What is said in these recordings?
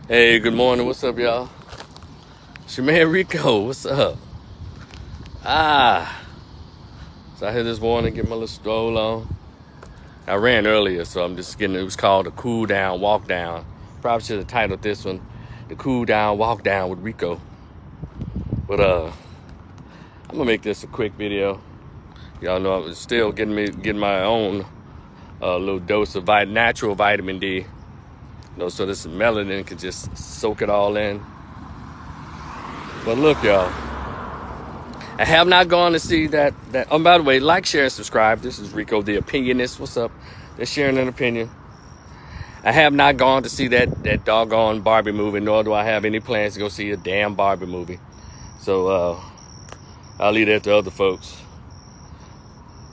Hey, good morning. What's up, y'all? It's your man Rico. What's up? So I here this morning, get my little stroll on. I ran earlier, so I'm just getting, it was called the cool down, walk down. Probably should have titled this one, the cool down, walk down with Rico. But I'm gonna make this a quick video. Y'all know I'm still getting my own little dose of natural vitamin D. So this melanin can just soak it all in. But look, y'all, I have not gone to see that. Oh, by the way, like, share, and subscribe. This is Rico the Opinionist. What's up? They're sharing an opinion. I have not gone to see that doggone Barbie movie, nor do I have any plans to go see a damn Barbie movie. So I'll leave that to other folks.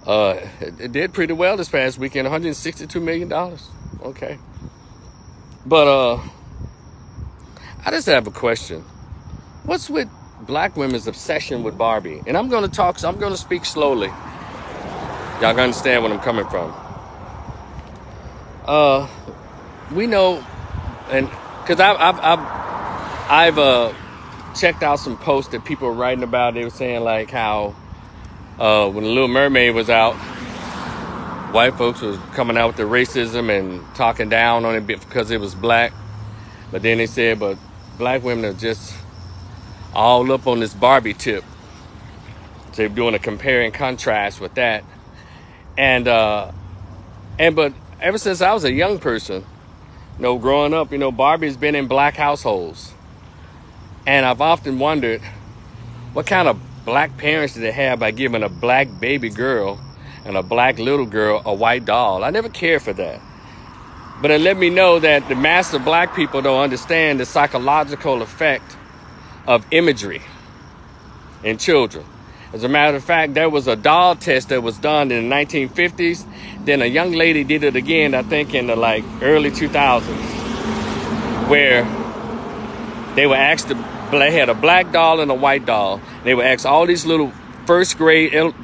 It did pretty well this past weekend, $162 million. Okay. But I just have a question. What's with black women's obsession with Barbie? And I'm going to speak slowly. Y'all can understand where I'm coming from. We know, and because I've checked out some posts that people were writing about. They were saying like how when The Little Mermaid was out, white folks was coming out with the racism and talking down on it because it was black. But then they said, but black women are just all up on this Barbie tip. So they're doing a compare and contrast with that. But ever since I was a young person, growing up, Barbie's been in black households. And I've often wondered, what kind of black parents did they have by giving a black baby girl and a black little girl a white doll? I never cared for that. But it let me know that the mass of black people don't understand the psychological effect of imagery in children. As a matter of fact, there was a doll test that was done in the 1950s. Then a young lady did it again, I think in the early 2000s, where they were asked they had a black doll and a white doll. They were asked all these little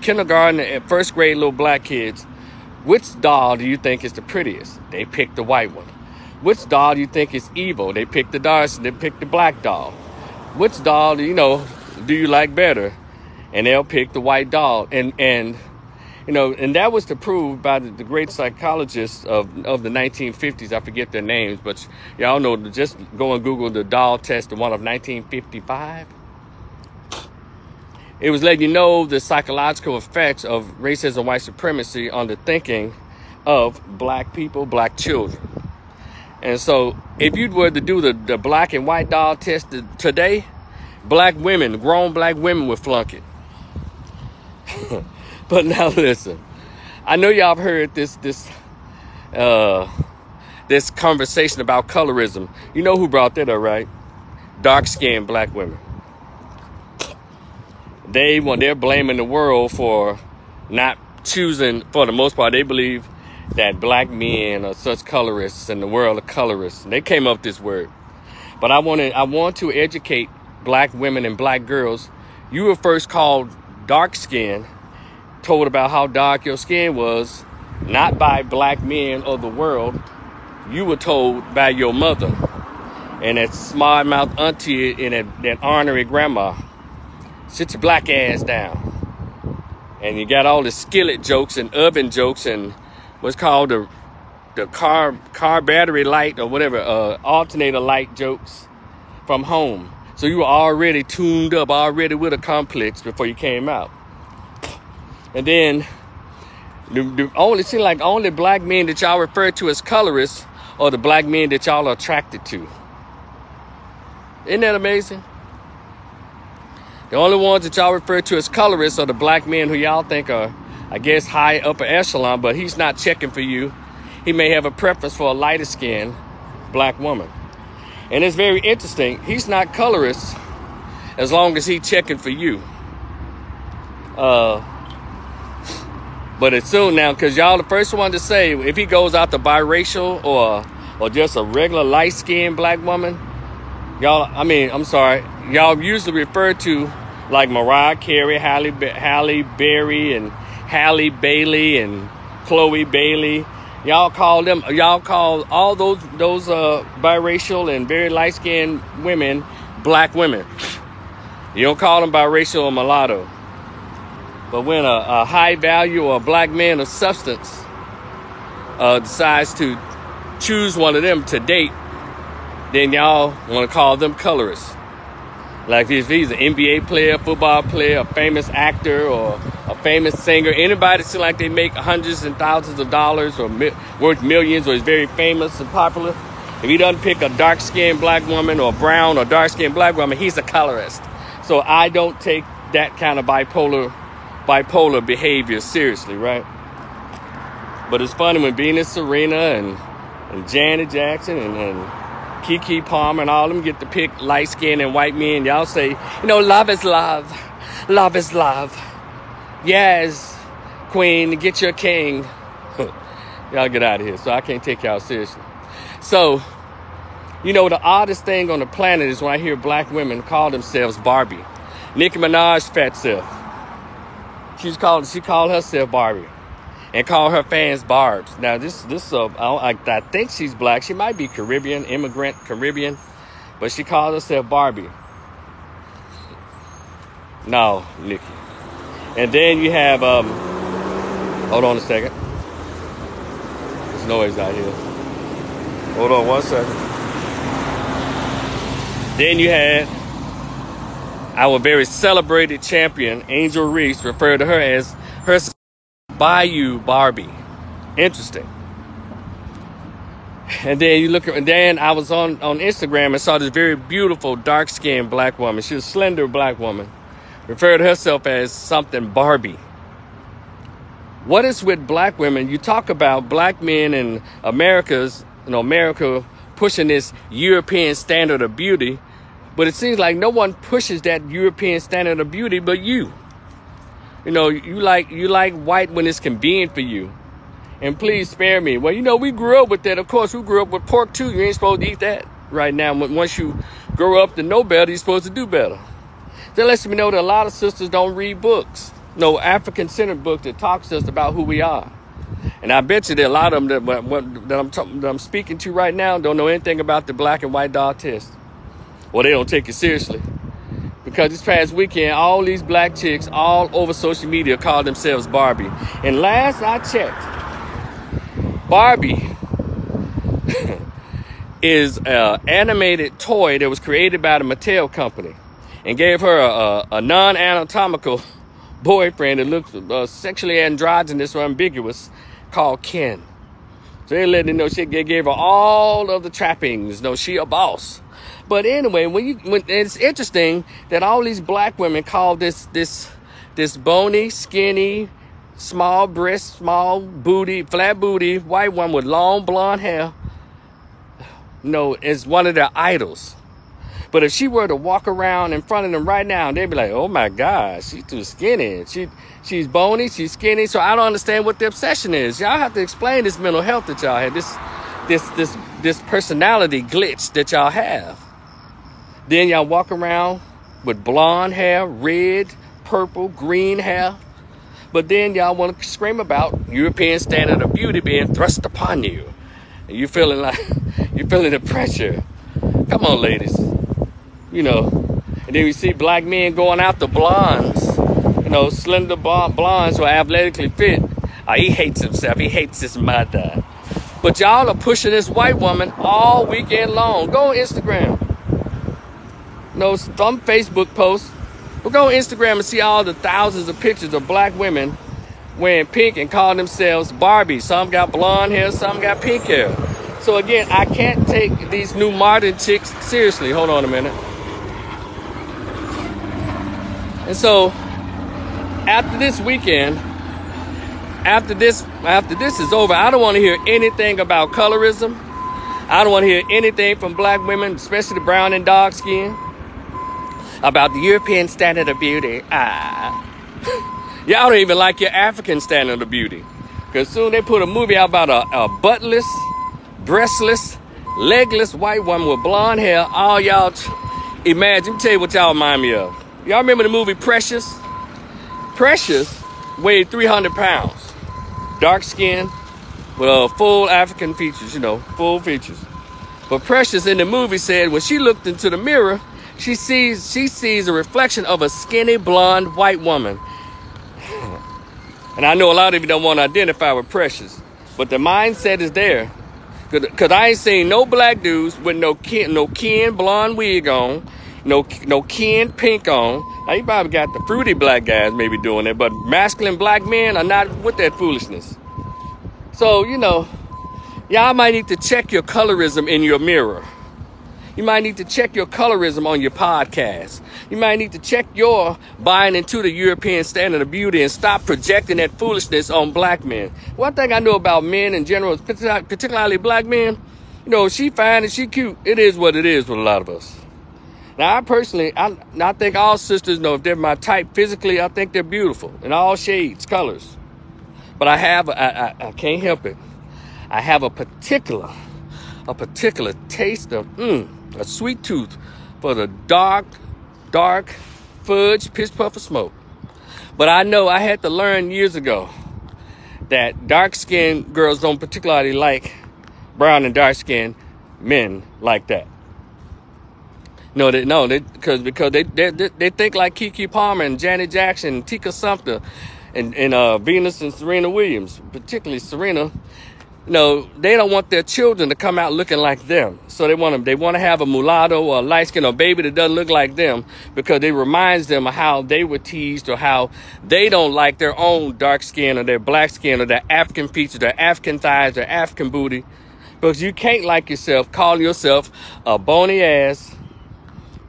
kindergarten and first grade little black kids, which doll do you think is the prettiest? They picked the white one. Which doll do you think is evil? They picked the black doll. Which doll do you like better? And they'll pick the white doll. And that was to prove by the great psychologists of the 1950s. I forget their names, but y'all know, just go and Google the doll test, the one of 1955. It was letting you know the psychological effects of racism, white supremacy on the thinking of black people, black children. And so if you were to do the black and white doll test today, grown black women would flunk it. But now listen, I know y'all have heard this conversation about colorism. You know who brought that up, right? Dark-skinned black women. They're blaming the world for not choosing, for the most part, they believe that black men are such colorists and the world are colorists. And they came up with this word. But I want to educate black women and black girls. You were first called dark-skinned, told about how dark your skin was, not by black men of the world. You were told by your mother and that smart-mouthed auntie and that ornery grandma. Sit your black ass down. And you got all the skillet jokes and oven jokes and what's called the car battery light or whatever, alternator light jokes from home. So you were already tuned up, already with a complex before you came out. And then only black men that y'all refer to as colorists are the black men that y'all are attracted to. Isn't that amazing? The only ones that y'all refer to as colorists are the black men who y'all think are, I guess, high upper echelon, but he's not checking for you. He may have a preference for a lighter skinned black woman. And it's very interesting. He's not colorist as long as he's checking for you. But it's soon now, because y'all the first one to say, if he goes out to biracial or just a regular light-skinned black woman, y'all usually refer to like Mariah Carey, Halle Berry, and Halle Bailey, and Chloe Bailey, Y'all call all those biracial and very light-skinned women black women. You don't call them biracial or mulatto. But when a high value or a black man of substance decides to choose one of them to date, then y'all want to call them colorists. Like if he's an NBA player, football player, a famous actor, or a famous singer, anybody that seems like they make hundreds and thousands of dollars or worth millions or is very famous and popular, if he doesn't pick a dark-skinned black woman or brown or dark-skinned black woman, he's a colorist. So I don't take that kind of bipolar behavior seriously, right? But it's funny when Venus Serena and Janet Jackson and Keke Palmer and all of them get to pick light-skinned and white men. Y'all say, love is love. Love is love. Yes, queen, get your king. Y'all get out of here. So I can't take y'all seriously. So, the oddest thing on the planet is when I hear black women call themselves Barbie. Nicki Minaj's fat self. She called herself Barbie. And call her fans Barbs. Now, I think she's black. She might be Caribbean, immigrant Caribbean, but she calls herself Barbie. No, Nikki. And then you have, hold on a second. There's noise out here. Hold on one second. Then you had our very celebrated champion, Angel Reese, referred to her as her Bayou Barbie. Interesting. And then I was on Instagram and saw this very beautiful dark-skinned black woman. She was a slender black woman. Referred to herself as something Barbie. What is with black women? You talk about black men in America pushing this European standard of beauty, but it seems like no one pushes that European standard of beauty but you. You like white when it's convenient for you. And please spare me. Well, we grew up with that. Of course, we grew up with pork too. You ain't supposed to eat that right now. Once you grow up to know better, you're supposed to do better. That lets me know that a lot of sisters don't read books. No African-centered book that talks to us about who we are. And I bet you that a lot of them that I'm speaking to right now don't know anything about the black and white dog test. Well, they don't take it seriously. Because this past weekend, all these black chicks all over social media called themselves Barbie. And last I checked, Barbie is an animated toy that was created by the Mattel company and gave her a non-anatomical boyfriend that looks sexually androgynous or ambiguous called Ken. So they let her know they gave her all of the trappings. She a boss. But anyway, when it's interesting that all these black women call this bony, skinny, small breast, small booty, flat booty, white one with long blonde hair, is one of their idols. But if she were to walk around in front of them right now, they'd be like, oh my God, she's too skinny. She's bony, she's skinny. So I don't understand what the obsession is. Y'all have to explain this mental health that y'all have, this personality glitch that y'all have. Then y'all walk around with blonde hair, red, purple, green hair. But then y'all want to scream about European standard of beauty being thrust upon you. And you're feeling the pressure. Come on, ladies. And then we see black men going after blondes. Slender blondes who are athletically fit. He hates himself. He hates his mother. But y'all are pushing this white woman all weekend long. Go on Instagram. Some Facebook posts. We'll go on Instagram and see all the thousands of pictures of black women wearing pink and calling themselves Barbie. Some got blonde hair, some got pink hair. So again, I can't take these new modern chicks seriously. Hold on a minute. And so after this weekend, after this is over, I don't want to hear anything about colorism. I don't want to hear anything from black women, especially the brown and dark skin, about the European standard of beauty. Y'all don't even like your African standard of beauty. Because soon they put a movie out about a buttless, breastless, legless white woman with blonde hair. All y'all, imagine, let me tell you what y'all remind me of. Y'all remember the movie Precious? Precious weighed 300 pounds. Dark skin, with full African features, full features. But Precious in the movie said when she looked into the mirror, she sees a reflection of a skinny, blonde, white woman. And I know a lot of you don't want to identify with Precious, but the mindset is there. Because I ain't seen no black dudes with no Ken blonde wig on, no Ken pink on. Now, you probably got the fruity black guys maybe doing it, but masculine black men are not with that foolishness. So, y'all might need to check your colorism in your mirror. You might need to check your colorism on your podcast. You might need to check your buying into the European standard of beauty and stop projecting that foolishness on black men. One thing I know about men in general, particularly black men, she fine and she cute. It is what it is with a lot of us. Now, I personally, I think all sisters know if they're my type physically, I think they're beautiful in all shades, colors. But I can't help it. I have a particular taste of a sweet tooth for the dark fudge piss puff of smoke. But I know I had to learn years ago that dark-skinned girls don't particularly like brown and dark-skinned men like that. Because they think like Keke Palmer and Janet Jackson and Tika Sumpter and Venus and Serena Williams, particularly Serena. They don't want their children to come out looking like them. So they want to have a mulatto or a light skin or a baby that doesn't look like them because it reminds them of how they were teased or how they don't like their own dark skin or their black skin or their African features, their African thighs, their African booty. Because you can't like yourself, call yourself a bony ass,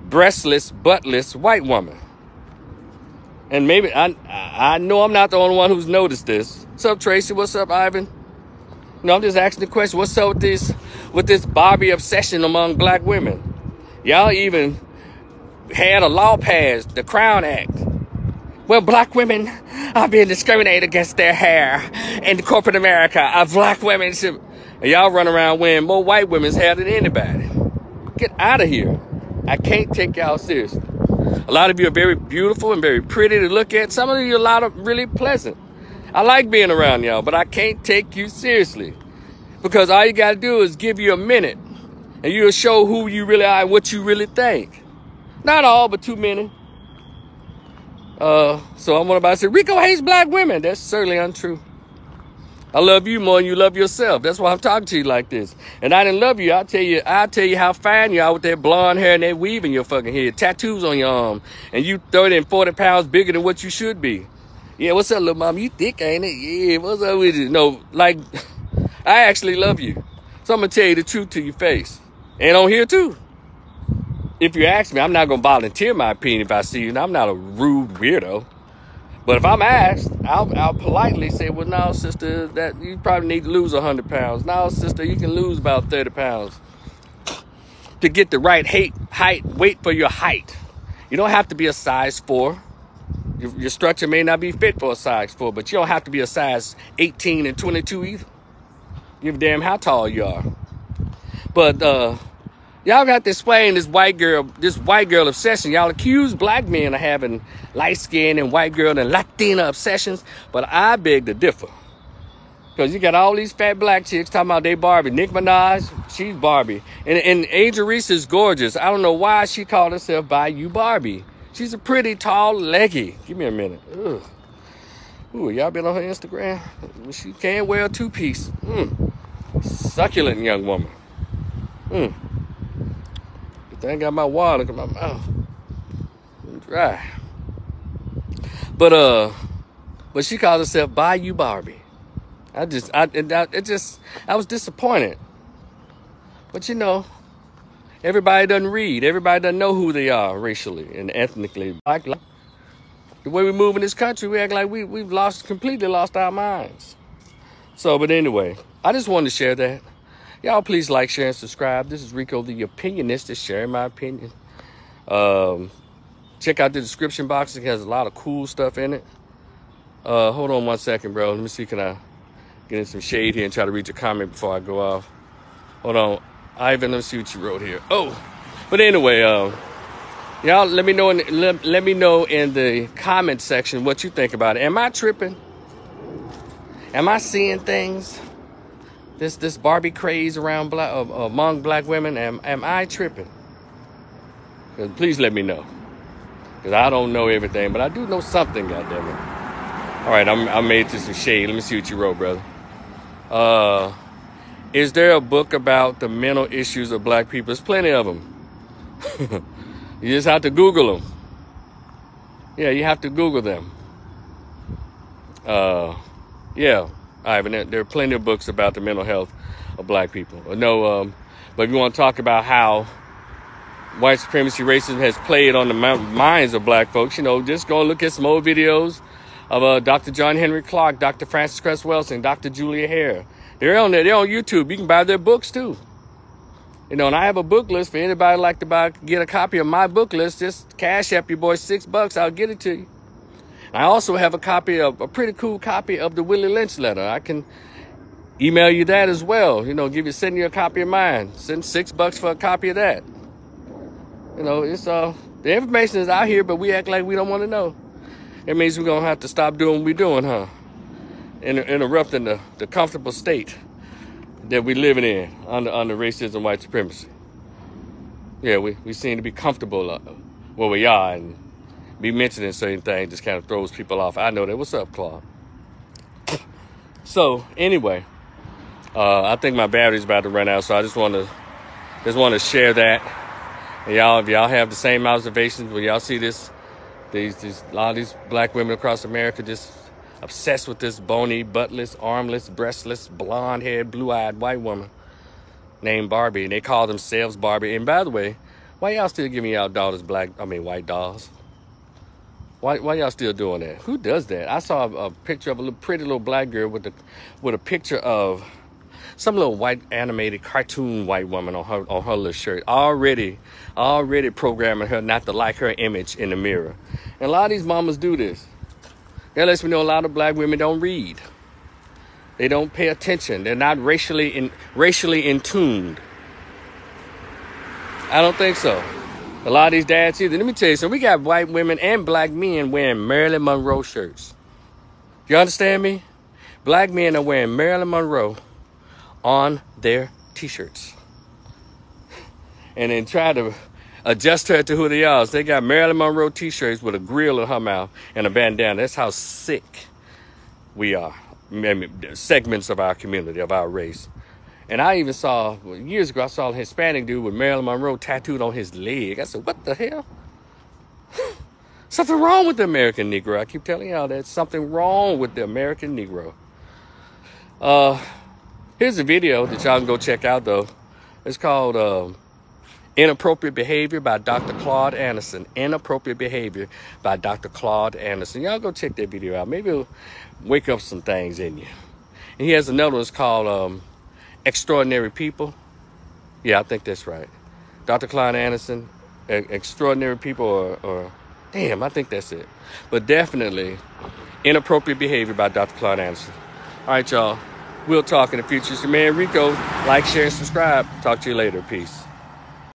breastless, buttless white woman. And maybe I know I'm not the only one who's noticed this. What's up, Tracy? What's up, Ivan? I'm just asking the question, what's up with this Barbie obsession among black women? Y'all even had a law passed, the Crown Act. Well, black women are being discriminated against their hair in corporate America. Black women should... And y'all run around wearing more white women's hair than anybody. Get out of here. I can't take y'all seriously. A lot of you are very beautiful and very pretty to look at. Some of you are really pleasant. I like being around y'all, but I can't take you seriously. Because all you got to do is give you a minute. And you'll show who you really are and what you really think. Not all, but too many. So I'm about to say, Rico hates black women. That's certainly untrue. I love you more than you love yourself. That's why I'm talking to you like this. And I didn't love you. I'll tell you how fine you are with that blonde hair and that weave in your fucking head. Tattoos on your arm. And you 30 and 40 pounds bigger than what you should be. Yeah, what's up, little mama? You thick, ain't it? Yeah, what's up with you? No, like, I actually love you. So I'm going to tell you the truth to your face. And on here, too. If you ask me, I'm not going to volunteer my opinion if I see you. And I'm not a rude weirdo. But if I'm asked, I'll politely say, well, no, sister, that you probably need to lose 100 pounds. No, sister, you can lose about 30 pounds. To get the right height, weight for your height. You don't have to be a size 4. Your structure may not be fit for a size 4, but you don't have to be a size 18 and 22 either. Give a damn how tall you are. But y'all got to explain this white girl obsession. Y'all accuse black men of having light skin and white girl and Latina obsessions, but I beg to differ. Because you got all these fat black chicks talking about they Barbie. Nicki Minaj, she's Barbie. And Angel Reese is gorgeous. I don't know why she called herself Bayou Barbie. She's a pretty, tall, leggy. Give me a minute. Ugh. Ooh, y'all been on her Instagram? She can wear a two-piece. Succulent young woman. Good thing I got my water in my mouth. I'm dry. But she calls herself Bayou Barbie. I was disappointed. But everybody doesn't read. Everybody doesn't know who they are racially and ethnically. Like the way we move in this country, we act like we've completely lost our minds. So, but anyway, I just wanted to share that. Y'all please like, share, and subscribe. This is Rico the Opinionist, just sharing my opinion. Check out the description box. It has a lot of cool stuff in it. Hold on 1 second, bro. Let me see, can I get in some shade here and try to read your comment before I go off? Hold on. Ivan, let's see what you wrote here. Oh, but anyway, y'all let me know in the comment section what you think about it. Am I tripping? Am I seeing things? this Barbie craze around among black women? Am I tripping? Please let me know, because I don't know everything, but I do know something. Goddammit! All right, I'm made to some shade. Let me see what you wrote, brother. Is there a book about the mental issues of black people? There's plenty of them. You just have to Google them. Yeah, you have to Google them. Yeah, Ivan, there are plenty of books about the mental health of black people. No, but if you want to talk about how white supremacy racism has played on the minds of black folks, just go and look at some old videos of Dr. John Henry Clark, Dr. Francis Cress Welsing, Dr. Julia Hare. They're on there. They're on YouTube. You can buy their books too. And I have a book list for anybody like to get a copy of my book list. Just cash app your boy $6. I'll get it to you. I also have a pretty cool copy of the Willie Lynch letter. I can email you that as well. Send you a copy of mine. Send $6 for a copy of that. It's the information is out here, but we act like we don't want to know. It means we're gonna have to stop doing what we're doing, huh? Interrupting the comfortable state that we're living in under racism, white supremacy. Yeah, we seem to be comfortable where we are, and be mentioning certain things just kind of throws people off. I know that. What's up, Claude? So anyway, I think my battery's about to run out, so I just want to share that. And if y'all have the same observations when y'all see this, a lot of these black women across America just obsessed with this bony, buttless, armless, breastless, blonde-haired, blue-eyed white woman named Barbie, and they call themselves Barbie. And by the way, why y'all still giving y'all daughters white dolls? Why y'all still doing that? Who does that? I saw a picture of a pretty little black girl with a picture of some little white animated cartoon white woman on her little shirt, already programming her not to like her image in the mirror. And a lot of these mamas do this. That lets me know a lot of black women don't read. They don't pay attention. They're not racially in tuned. I don't think so. A lot of these dads either. Let me tell you something. We got white women and black men wearing Marilyn Monroe shirts. You understand me? Black men are wearing Marilyn Monroe on their t-shirts. And then try to adjust her to who they are. So they got Marilyn Monroe t-shirts with a grill in her mouth and a bandana. That's how sick we are. Segments of our community, of our race. And I even saw, years ago, I saw a Hispanic dude with Marilyn Monroe tattooed on his leg. I said, what the hell? Something wrong with the American Negro. I keep telling y'all that. Something wrong with the American Negro. Here's a video that y'all can go check out, though. It's called Inappropriate Behavior by Dr. Claude Anderson. Inappropriate Behavior by Dr. Claude Anderson. Y'all go check that video out. Maybe it'll wake up some things in you. And he has another one. It's called Extraordinary People. Yeah, I think that's right. Dr. Claude Anderson, Extraordinary People, or damn, I think that's it. But definitely Inappropriate Behavior by Dr. Claude Anderson. All right, y'all. We'll talk in the future. It's your man Rico. Like, share, and subscribe. Talk to you later. Peace.